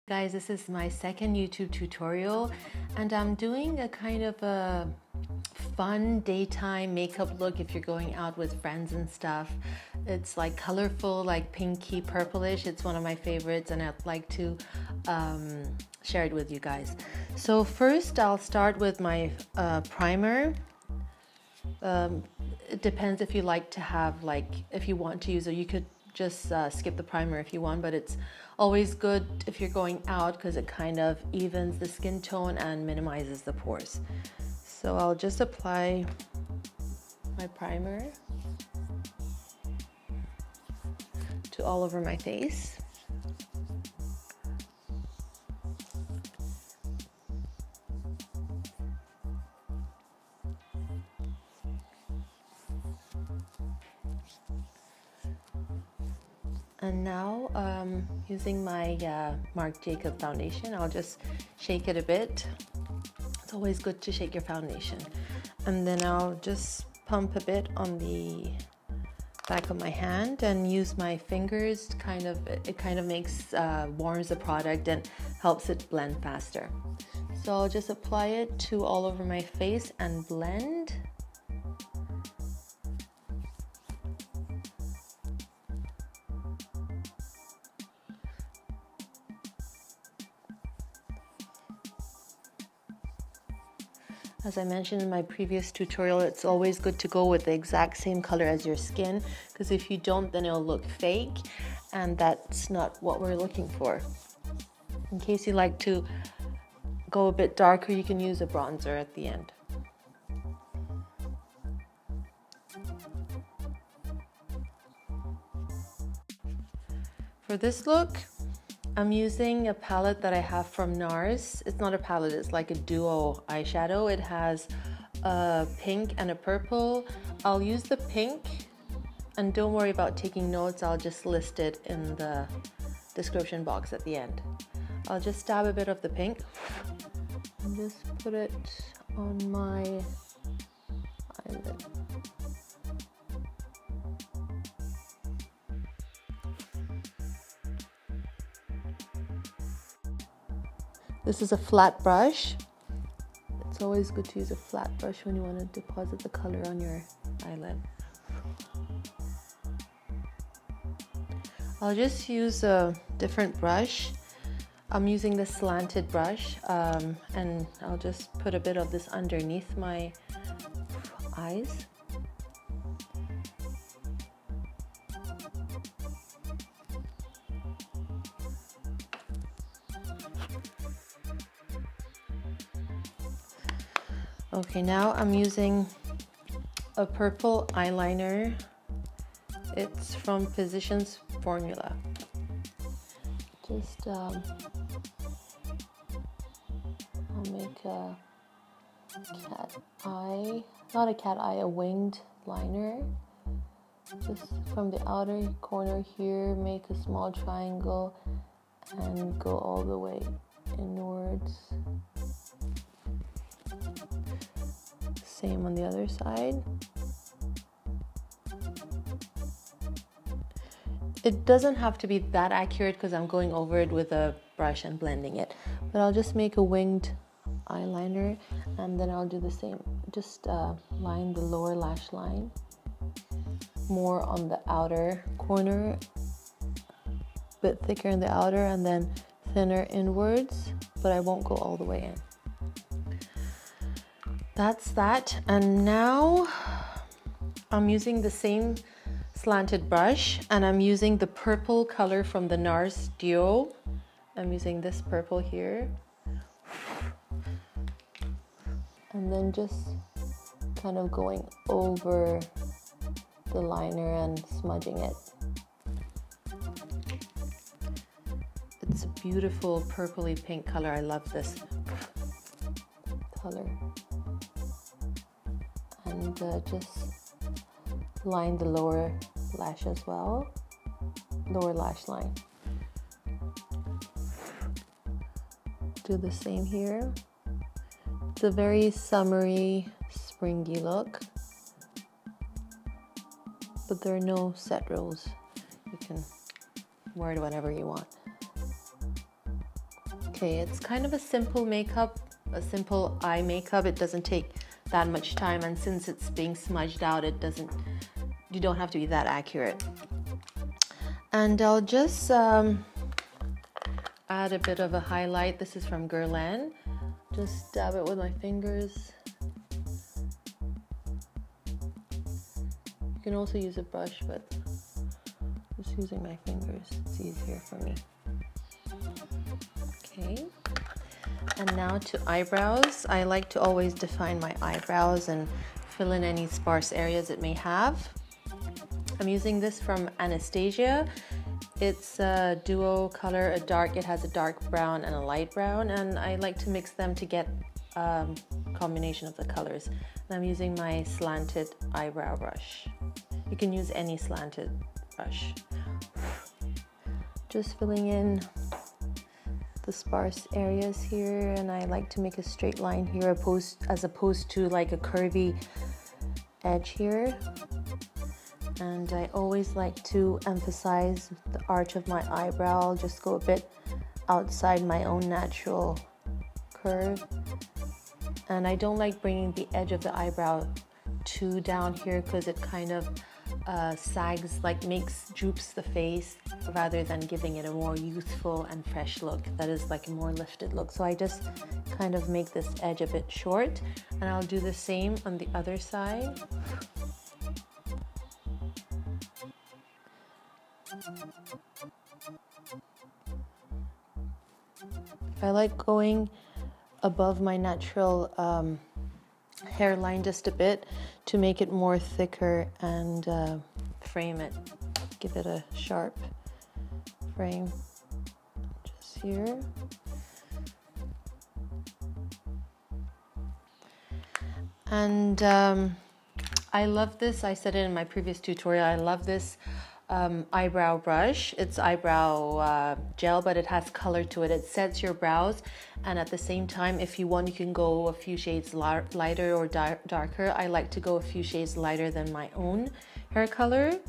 Guys, this is my second YouTube tutorial and I'm doing a kind of a fun daytime makeup look if you're going out with friends and stuff. It's like colorful, like pinky purplish. It's one of my favorites and I'd like to share it with you guys. So first I'll start with my primer. It depends if you like to have, like, if you want to use it, you could just skip the primer if you want, but it's always good if you're going out because it kind of evens the skin tone and minimizes the pores. So I'll just apply my primer to all over my face. And now using my Marc Jacobs foundation, I'll just shake it a bit. It's always good to shake your foundation. And then I'll just pump a bit on the back of my hand and use my fingers. It kind of makes, warms the product and helps it blend faster. So I'll just apply it to all over my face and blend. As I mentioned in my previous tutorial, it's always good to go with the exact same color as your skin, because if you don't, then it'll look fake, and that's not what we're looking for. In case you like to go a bit darker, you can use a bronzer at the end. For this look, I'm using a palette that I have from Nars. It's not a palette, it's like a duo eyeshadow. It has a pink and a purple. I'll use the pink, and don't worry about taking notes, I'll just list it in the description box at the end. I'll just dab a bit of the pink and just put it on my eyelid. This is a flat brush. It's always good to use a flat brush when you want to deposit the color on your eyelid. I'll just use a different brush. I'm using the slanted brush, and I'll just put a bit of this underneath my eyes. Okay, now I'm using a purple eyeliner. It's from Physicians Formula. Just I'll make a cat eye, not a cat eye, a winged liner. Just from the outer corner here, make a small triangle and go all the way inwards. Same on the other side. It doesn't have to be that accurate because I'm going over it with a brush and blending it, but I'll just make a winged eyeliner and then I'll do the same. Just line the lower lash line more on the outer corner, a bit thicker in the outer and then thinner inwards, but I won't go all the way in. That's that. And now I'm using the same slanted brush and I'm using the purple color from the Nars Duo. I'm using this purple here. And then just kind of going over the liner and smudging it. It's a beautiful purpley pink color. I love this color. And just line the lower lash as well, lower lash line. Do the same here. It's a very summery, springy look, but there are no set rows. You can wear it whenever you want. Okay, it's kind of a simple makeup, a simple eye makeup. It doesn't take that much time, and since it's being smudged out, you don't have to be that accurate. And I'll just add a bit of a highlight. This is from Guerlain. Just dab it with my fingers. You can also use a brush, but just using my fingers, it's easier for me. Okay, and now to eyebrows. I like to always define my eyebrows and fill in any sparse areas it may have. I'm using this from Anastasia. It's a duo color, it has a dark brown and a light brown, and I like to mix them to get a combination of the colors. And I'm using my slanted eyebrow brush. You can use any slanted brush. Just filling in the sparse areas here, and I like to make a straight line here as opposed to like a curvy edge here. And I always like to emphasize the arch of my eyebrow. I'll just go a bit outside my own natural curve. And I don't like bringing the edge of the eyebrow too down here because it kind of sags, like droops the face rather than giving it a more youthful and fresh look. That is like a more lifted look. So I just kind of make this edge a bit short, and I'll do the same on the other side. I like going above my natural hairline just a bit to make it more thicker and frame it, give it a sharp frame just here. And I love this. I said it in my previous tutorial. I love this eyebrow brush. It's eyebrow gel, but it has color to it. It sets your brows, and at the same time, if you want, you can go a few shades lighter or darker. I like to go a few shades lighter than my own hair color.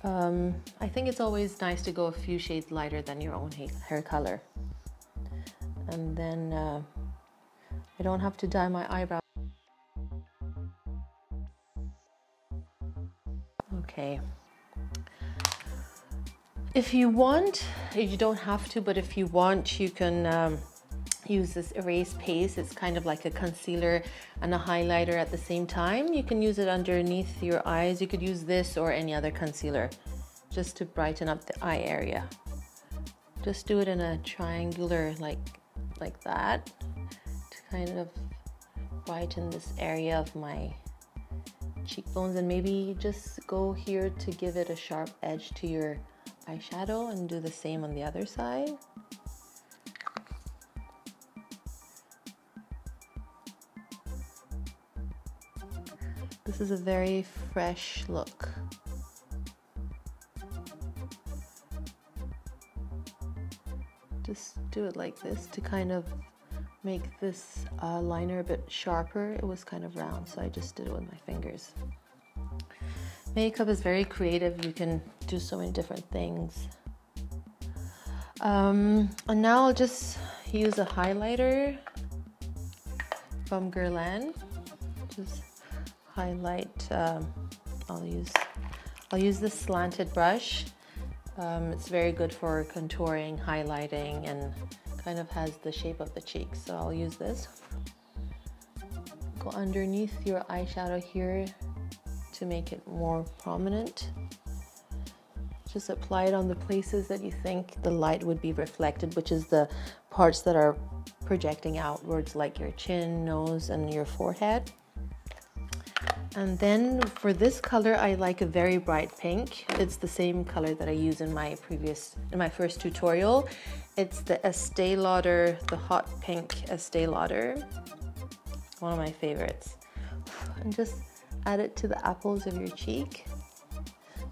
I think it's always nice to go a few shades lighter than your own hair color. And then I don't have to dye my eyebrow. Okay. If you want, you don't have to, but if you want, you can use this erase paste. It's kind of like a concealer and a highlighter at the same time. You can use it underneath your eyes. You could use this or any other concealer just to brighten up the eye area. Just do it in a triangular like that to kind of brighten this area of my cheekbones, and maybe just go here to give it a sharp edge to your eyeshadow, and do the same on the other side. This is a very fresh look. Just do it like this to kind of make this liner a bit sharper. It was kind of round, so I just did it with my fingers. Makeup is very creative. You can do so many different things. And now I'll just use a highlighter from Guerlain. Just highlight. I'll use this slanted brush. It's very good for contouring, highlighting, and kind of has the shape of the cheeks. So I'll use this. Go underneath your eyeshadow here to make it more prominent. Just apply it on the places that you think the light would be reflected, which is the parts that are projecting outwards, like your chin, nose, and your forehead. And then for this color, I like a very bright pink. It's the same color that I used in my first tutorial. It's the Estee Lauder, the hot pink Estee Lauder. One of my favorites. And just add it to the apples of your cheek.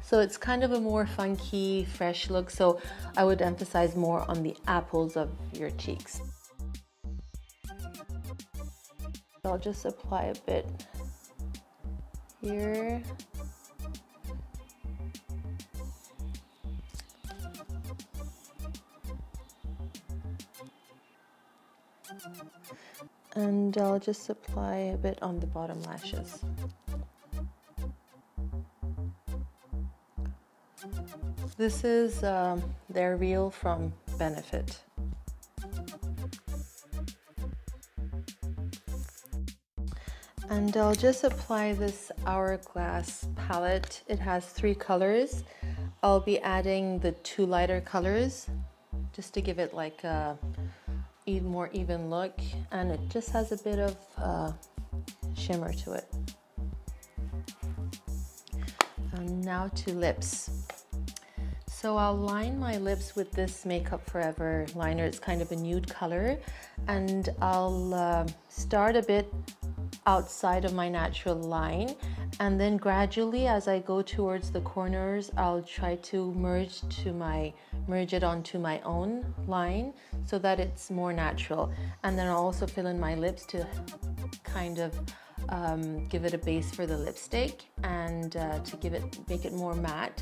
So it's kind of a more funky, fresh look. So I would emphasize more on the apples of your cheeks. I'll just apply a bit here. And I'll just apply a bit on the bottom lashes. This is their Real from Benefit. And I'll just apply this Hourglass palette. It has 3 colors. I'll be adding the 2 lighter colors just to give it like a more even look, and it just has a bit of shimmer to it. And now to lips. So I'll line my lips with this Makeup Forever liner. It's kind of a nude color, and I'll start a bit outside of my natural line, and then gradually as I go towards the corners, I'll try to merge it onto my own line so that it's more natural. And then I'll also fill in my lips to kind of give it a base for the lipstick, and to make it more matte,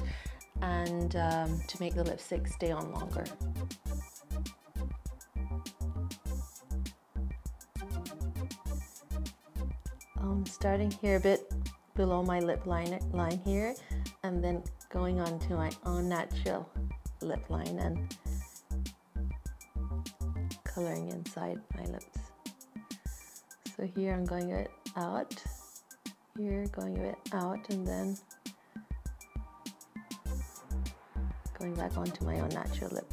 and to make the lipstick stay on longer. Starting here a bit below my lip line here, and then going on to my own natural lip line and coloring inside my lips. So here I'm going a bit out, here going a bit out, and then going back onto my own natural lip.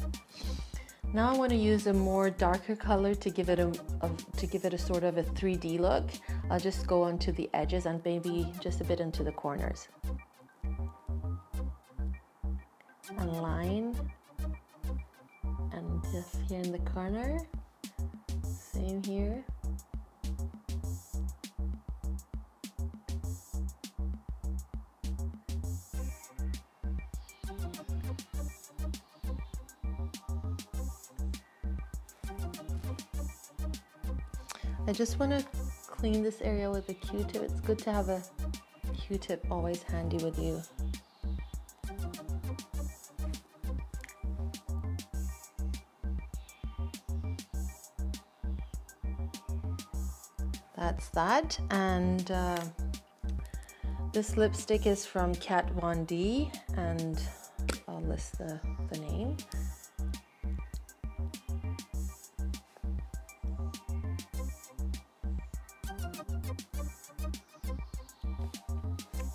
Now I want to use a more darker color to give it a sort of a 3D look. I'll just go onto the edges and maybe just a bit into the corners. And line, and just here in the corner, same here. I just want to clean this area with a Q-tip. It's good to have a Q-tip always handy with you. That's that. And this lipstick is from Kat Von D, and I'll list the name.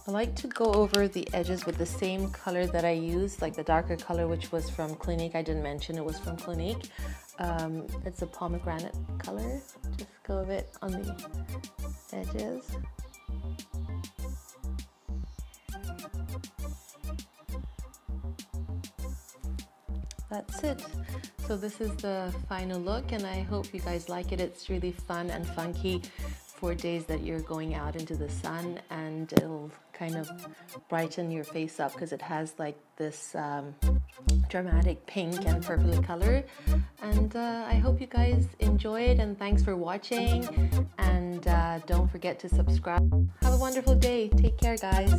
I like to go over the edges with the same color that I used, like the darker color, which was from Clinique. I didn't mention it was from Clinique. It's a pomegranate color. Just go a bit on the edges. That's it. So this is the final look, and I hope you guys like it. It's really fun and funky for days that you're going out into the sun, and it'll kind of brighten your face up because it has like this dramatic pink and purple color. And I hope you guys enjoy it, and thanks for watching, and don't forget to subscribe. Have a wonderful day. Take care, guys.